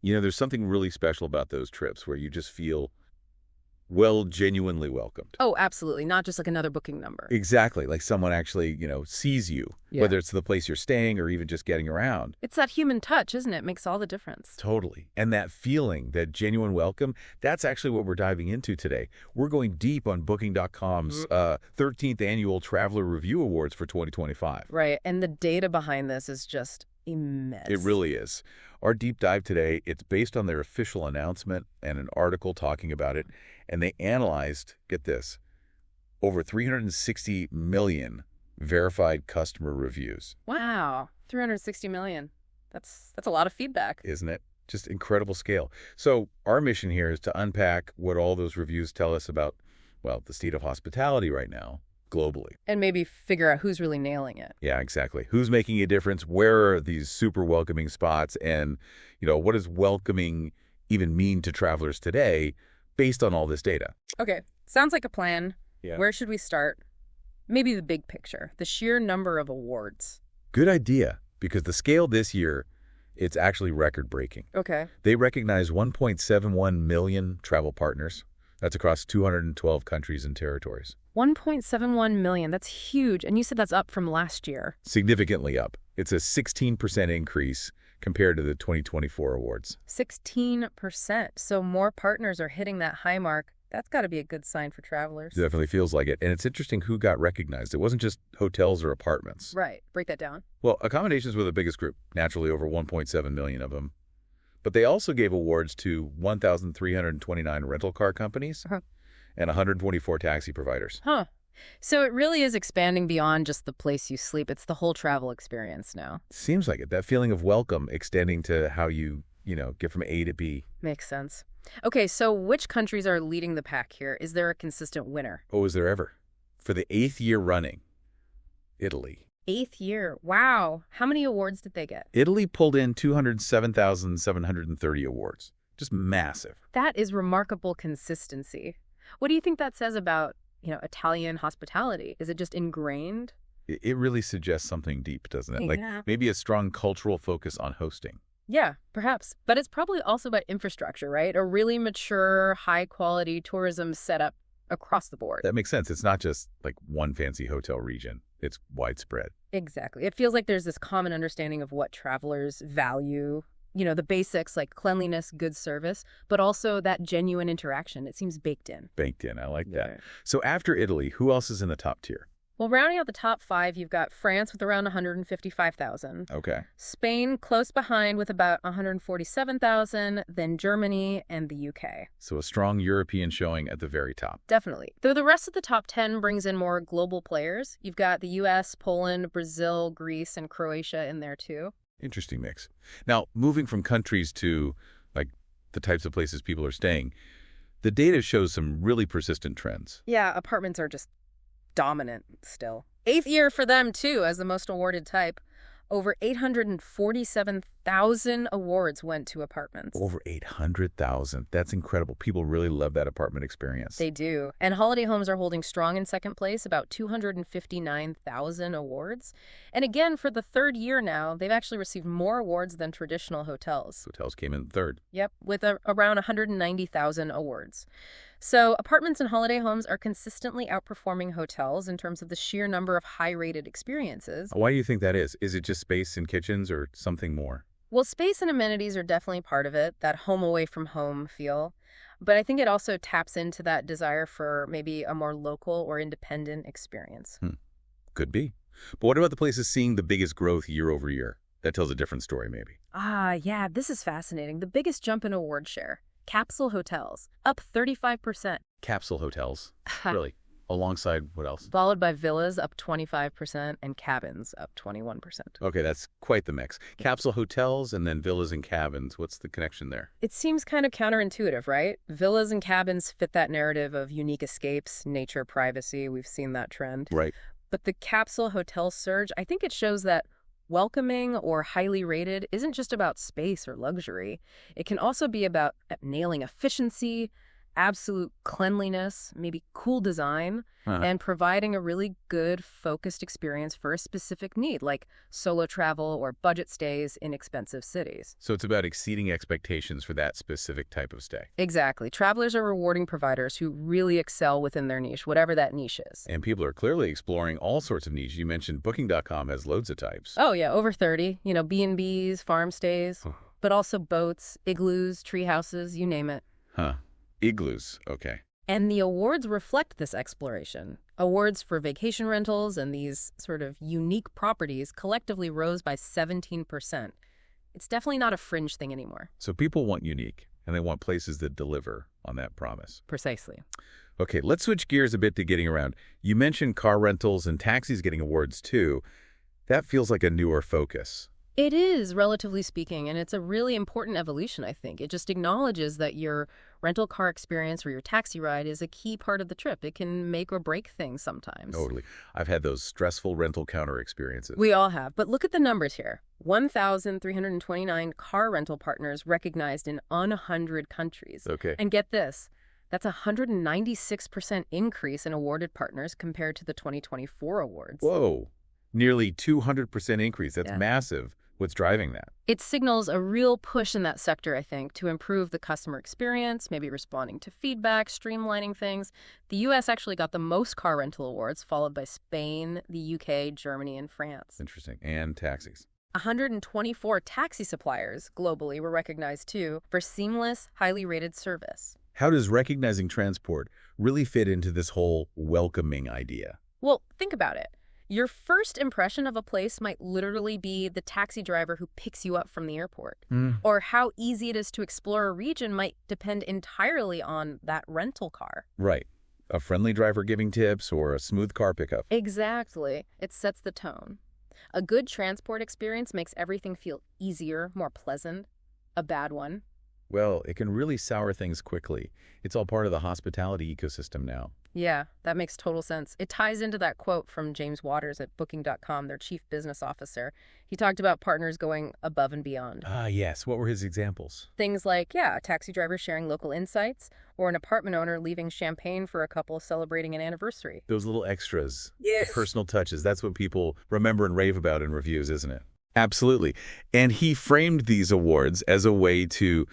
You know, there's something really special about those trips where you just feel, well, genuinely welcomed. Oh, absolutely. Not just like another booking number. Exactly, like someone actually, sees you, Yeah. whether it's the place you're staying or even just getting around. It's that human touch, isn't it? Makes all the difference. Totally. And that feeling, that genuine welcome, that's actually what we're diving into today. We're going deep on Booking.com's 13th Annual Traveler Review Awards for 2025. Right. And the data behind this is just immense. It really is. Our deep dive today, it's based on their official announcement and an article talking about it. And they analyzed, get this, over 360 million verified customer reviews. Wow. 360 million. That's a lot of feedback. Isn't it? Just incredible scale. So our mission here is to unpack what all those reviews tell us about, well, the state of hospitality right now, globally. And maybe figure out who's really nailing it. Yeah, exactly. Who's making a difference? Where are these super welcoming spots? And, what does welcoming even mean to travelers today based on all this data? Okay. Sounds like a plan. Yeah. Where should we start? Maybe the big picture, the sheer number of awards. Good idea, because the scale this year, it's actually record-breaking. Okay. They recognize 1.71 million travel partners. That's across 212 countries and territories. 1.71 million. That's huge. And you said that's up from last year. Significantly up. It's a 16% increase compared to the 2024 awards. 16%. So more partners are hitting that high mark. That's got to be a good sign for travelers. Definitely feels like it. And it's interesting who got recognized. It wasn't just hotels or apartments. Right. Break that down. Well, accommodations were the biggest group, naturally over 1.7 million of them. But they also gave awards to 1,329 rental car companies and 124 taxi providers. Huh. So it really is expanding beyond just the place you sleep. It's the whole travel experience now. Seems like it. That feeling of welcome extending to how you, get from A to B. Makes sense. Okay, so which countries are leading the pack here? Is there a consistent winner? Oh, is there ever? For the 8th year running, Italy. 8th year. Wow. How many awards did they get? Italy pulled in 207,730 awards. Just massive. That is remarkable consistency. What do you think that says about, Italian hospitality? Is it just ingrained? It really suggests something deep, doesn't it? Yeah. Like maybe a strong cultural focus on hosting. Yeah, perhaps. But it's probably also about infrastructure, right? A really mature, high-quality tourism setup across the board. That makes sense. It's not just like one fancy hotel region. It's widespread. Exactly. It feels like there's this common understanding of what travelers value. The basics like cleanliness, good service, but also that genuine interaction. It seems baked in. Baked in. I like that. Yeah. So after Italy, who else is in the top tier? Well, rounding out the top 5, you've got France with around 155,000. Okay. Spain close behind with about 147,000, then Germany and the UK. So a strong European showing at the very top. Definitely. Though the rest of the top 10 brings in more global players. You've got the US, Poland, Brazil, Greece, and Croatia in there too. Interesting mix. Now, moving from countries to like the types of places people are staying, the data shows some really persistent trends. Yeah, apartments are just dominant still. 8th year for them too as the most awarded type. Over 847,000 awards went to apartments. Over 800,000. That's incredible. People really love that apartment experience. They do. And holiday homes are holding strong in second place, about 259,000 awards. And again, for the 3rd year now, they've actually received more awards than traditional hotels. Hotels came in third. Yep, with around 190,000 awards. So apartments and holiday homes are consistently outperforming hotels in terms of the sheer number of high-rated experiences. Why do you think that is? Is it just space and kitchens or something more? Well, space and amenities are definitely part of it, that home away from home feel. But I think it also taps into that desire for maybe a more local or independent experience. Could be. But what about the places seeing the biggest growth year over year? That tells a different story, maybe. Yeah, this is fascinating. The biggest jump in award share. Capsule hotels, up 35%. Capsule hotels. Really? Alongside what else? Followed by villas, up 25%, and cabins, up 21%. Okay, that's quite the mix. Capsule hotels and then villas and cabins. What's the connection there? It seems kind of counterintuitive, right? Villas and cabins fit that narrative of unique escapes, nature, privacy. We've seen that trend. Right. But the capsule hotel surge, I think it shows that welcoming or highly rated isn't just about space or luxury. It can also be about nailing efficiency, absolute cleanliness, maybe cool design, Huh. and providing a really good, focused experience for a specific need, like solo travel or budget stays in expensive cities. So it's about exceeding expectations for that specific type of stay. Exactly. Travelers are rewarding providers who really excel within their niche, whatever that niche is. And people are clearly exploring all sorts of niches. You mentioned Booking.com has loads of types. Oh, yeah, over 30. B&Bs, farm stays, but also boats, igloos, tree houses, you name it. Huh. Igloos. Okay. And the awards reflect this exploration. Awards for vacation rentals and these sort of unique properties collectively rose by 17%. It's definitely not a fringe thing anymore. So people want unique, and they want places that deliver on that promise. Precisely. Okay, let's switch gears a bit to getting around. You mentioned car rentals and taxis getting awards too. That feels like a newer focus. It is, relatively speaking, and it's a really important evolution, I think. It just acknowledges that your rental car experience or your taxi ride is a key part of the trip. It can make or break things sometimes. Totally. I've had those stressful rental counter experiences. We all have. But look at the numbers here. 1,329 car rental partners recognized in 100 countries. Okay. And get this, that's a 196% increase in awarded partners compared to the 2024 awards. Whoa. Nearly 200% increase. That's Yeah. massive. What's driving that? It signals a real push in that sector, I think, to improve the customer experience, maybe responding to feedback, streamlining things. The U.S. actually got the most car rental awards, followed by Spain, the U.K., Germany, and France. Interesting. And taxis. 124 taxi suppliers globally were recognized, too, for seamless, highly rated service. How does recognizing transport really fit into this whole welcoming idea? Well, think about it. Your first impression of a place might literally be the taxi driver who picks you up from the airport. Or how easy it is to explore a region might depend entirely on that rental car. Right. A friendly driver giving tips or a smooth car pickup. Exactly. It sets the tone. A good transport experience makes everything feel easier, more pleasant. A bad one. Well, it can really sour things quickly. It's all part of the hospitality ecosystem now. Yeah, that makes total sense. It ties into that quote from James Waters at Booking.com, their chief business officer. He talked about partners going above and beyond. Ah, yes. What were his examples? Things like, a taxi driver sharing local insights, or an apartment owner leaving champagne for a couple celebrating an anniversary. Those little extras. Yes. The personal touches. That's what people remember and rave about in reviews, isn't it? Absolutely. And he framed these awards as a way to,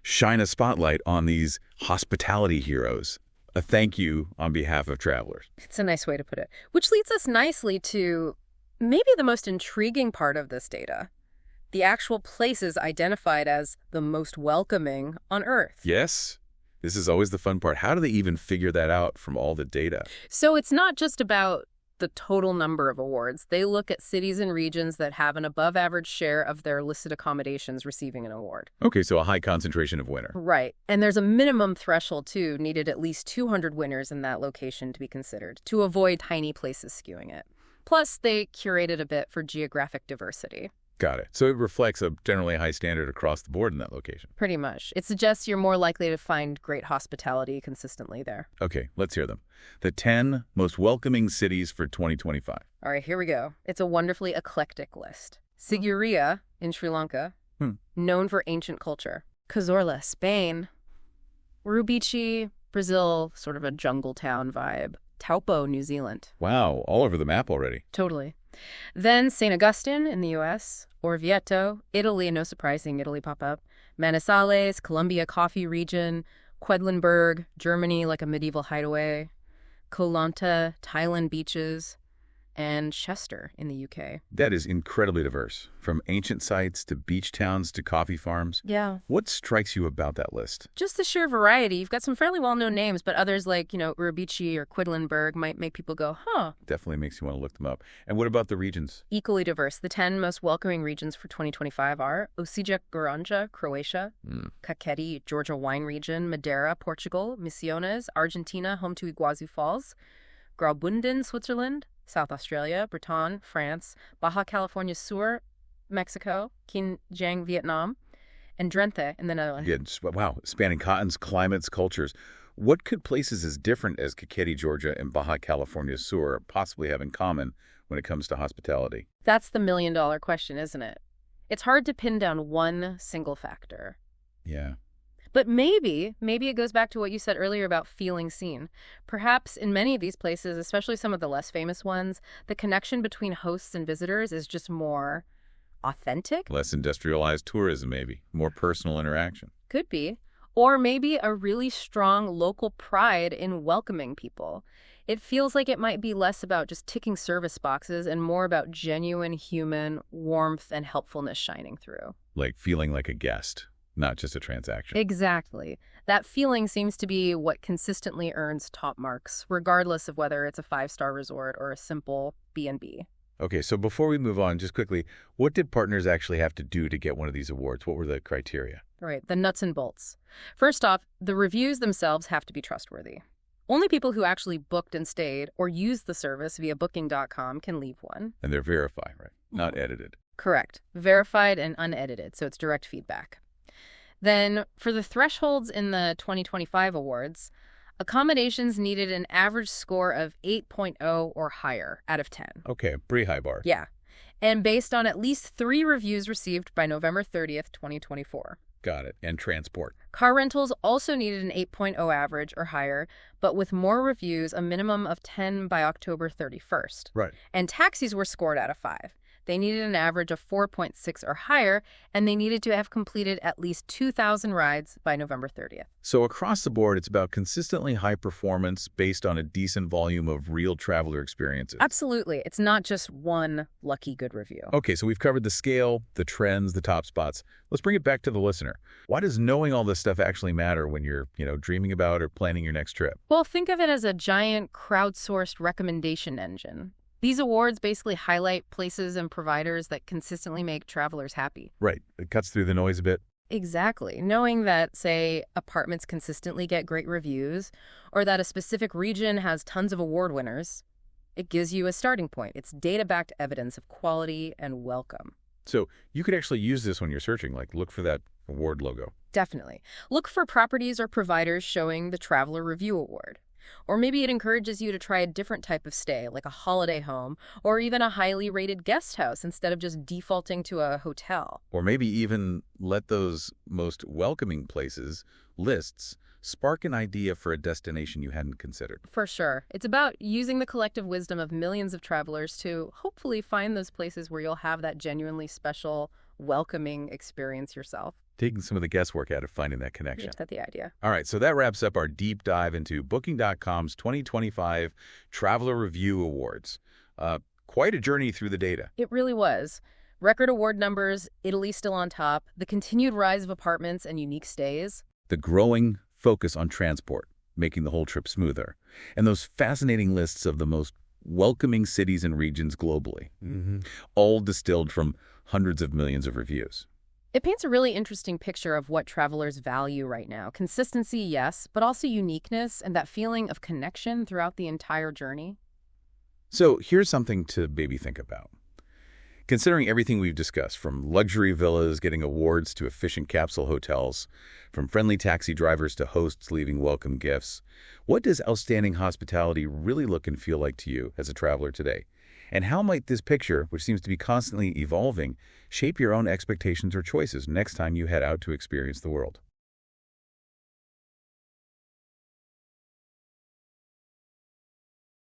shine a spotlight on these hospitality heroes. A thank you on behalf of travelers. It's a nice way to put it. Which leads us nicely to maybe the most intriguing part of this data. The actual places identified as the most welcoming on Earth. Yes. This is always the fun part. How do they even figure that out from all the data? So it's not just about the total number of awards. They look at cities and regions that have an above-average share of their listed accommodations receiving an award. Okay, so a high concentration of winner. Right. And there's a minimum threshold, too, needed at least 200 winners in that location to be considered, to avoid tiny places skewing it. Plus, they curated a bit for geographic diversity. Got it. So it reflects a generally high standard across the board in that location. Pretty much. It suggests you're more likely to find great hospitality consistently there. Okay, let's hear them. The 10 most welcoming cities for 2025. All right, here we go. It's a wonderfully eclectic list. Sigiriya in Sri Lanka, known for ancient culture. Cazorla, Spain. Urubici, Brazil, sort of a jungle town vibe. Taupo, New Zealand. Wow, all over the map already. Totally. Then St. Augustine in the U.S., Orvieto, Italy, no surprising, Italy pop up. Manizales, Columbia Coffee Region, Quedlinburg, Germany, like a medieval hideaway. Koh Lanta, Thailand beaches, and Chester in the U.K. That is incredibly diverse, from ancient sites to beach towns to coffee farms. Yeah. What strikes you about that list? Just the sheer variety. You've got some fairly well-known names, but others like, Urubici or Quedlinburg might make people go, huh. Definitely makes you want to look them up. And what about the regions? Equally diverse. The 10 most welcoming regions for 2025 are Osijek Goranđa, Croatia, Kakheti, Georgia wine region, Madeira, Portugal, Misiones, Argentina, home to Iguazu Falls, Graubünden, Switzerland, South Australia, Breton, France, Baja California Sur, Mexico, Kinh Giang, Vietnam, and Drenthe in the Netherlands. Yeah, wow, spanning continents, climates, cultures. What could places as different as Kakheti, Georgia, and Baja California Sur possibly have in common when it comes to hospitality? That's the million-dollar question, isn't it? It's hard to pin down one single factor. Yeah. But maybe it goes back to what you said earlier about feeling seen. Perhaps in many of these places, especially some of the less famous ones, the connection between hosts and visitors is just more authentic. Less industrialized tourism, maybe. More personal interaction. Could be. Or maybe a really strong local pride in welcoming people. It feels like it might be less about just ticking service boxes and more about genuine human warmth and helpfulness shining through. Like feeling like a guest, not just a transaction. Exactly. That feeling seems to be what consistently earns top marks, regardless of whether it's a 5-star resort or a simple B&B. Okay, so before we move on, just quickly, what did partners actually have to do to get one of these awards? What were the criteria? Right, the nuts and bolts. First off, the reviews themselves have to be trustworthy. Only people who actually booked and stayed or used the service via booking.com can leave one. And they're verified, right? Not edited. Correct. Verified and unedited, so it's direct feedback. Then, for the thresholds in the 2025 awards, accommodations needed an average score of 8.0 or higher out of 10. Okay, pretty high bar. Yeah. And based on at least 3 reviews received by November 30th, 2024. Got it. And transport. Car rentals also needed an 8.0 average or higher, but with more reviews, a minimum of 10 by October 31st. Right. And taxis were scored out of 5. They needed an average of 4.6 or higher, and they needed to have completed at least 2,000 rides by November 30th. So across the board, it's about consistently high performance based on a decent volume of real traveler experiences. Absolutely. It's not just one lucky good review. Okay, so we've covered the scale, the trends, the top spots. Let's bring it back to the listener. Why does knowing all this stuff actually matter when you're, dreaming about or planning your next trip? Well, think of it as a giant crowdsourced recommendation engine. These awards basically highlight places and providers that consistently make travelers happy. Right. It cuts through the noise a bit. Exactly. Knowing that, say, apartments consistently get great reviews, or that a specific region has tons of award winners, it gives you a starting point. It's data-backed evidence of quality and welcome. So you could actually use this when you're searching, like look for that award logo. Definitely. Look for properties or providers showing the Traveler Review Award. Or maybe it encourages you to try a different type of stay, like a holiday home, or even a highly rated guest house instead of just defaulting to a hotel. Or maybe even let those most welcoming places, lists, spark an idea for a destination you hadn't considered. For sure. It's about using the collective wisdom of millions of travelers to hopefully find those places where you'll have that genuinely special, welcoming experience yourself. Taking some of the guesswork out of finding that connection. Is that the idea? All right, so that wraps up our deep dive into Booking.com's 2025 Traveler Review Awards. Quite a journey through the data. It really was. Record award numbers, Italy still on top, the continued rise of apartments and unique stays. The growing focus on transport, making the whole trip smoother. And those fascinating lists of the most welcoming cities and regions globally. All distilled from hundreds of millions of reviews. It paints a really interesting picture of what travelers value right now. Consistency, yes, but also uniqueness and that feeling of connection throughout the entire journey. So here's something to maybe think about. Considering everything we've discussed, from luxury villas getting awards to efficient capsule hotels, from friendly taxi drivers to hosts leaving welcome gifts, what does outstanding hospitality really look and feel like to you as a traveler today? And how might this picture, which seems to be constantly evolving, shape your own expectations or choices next time you head out to experience the world?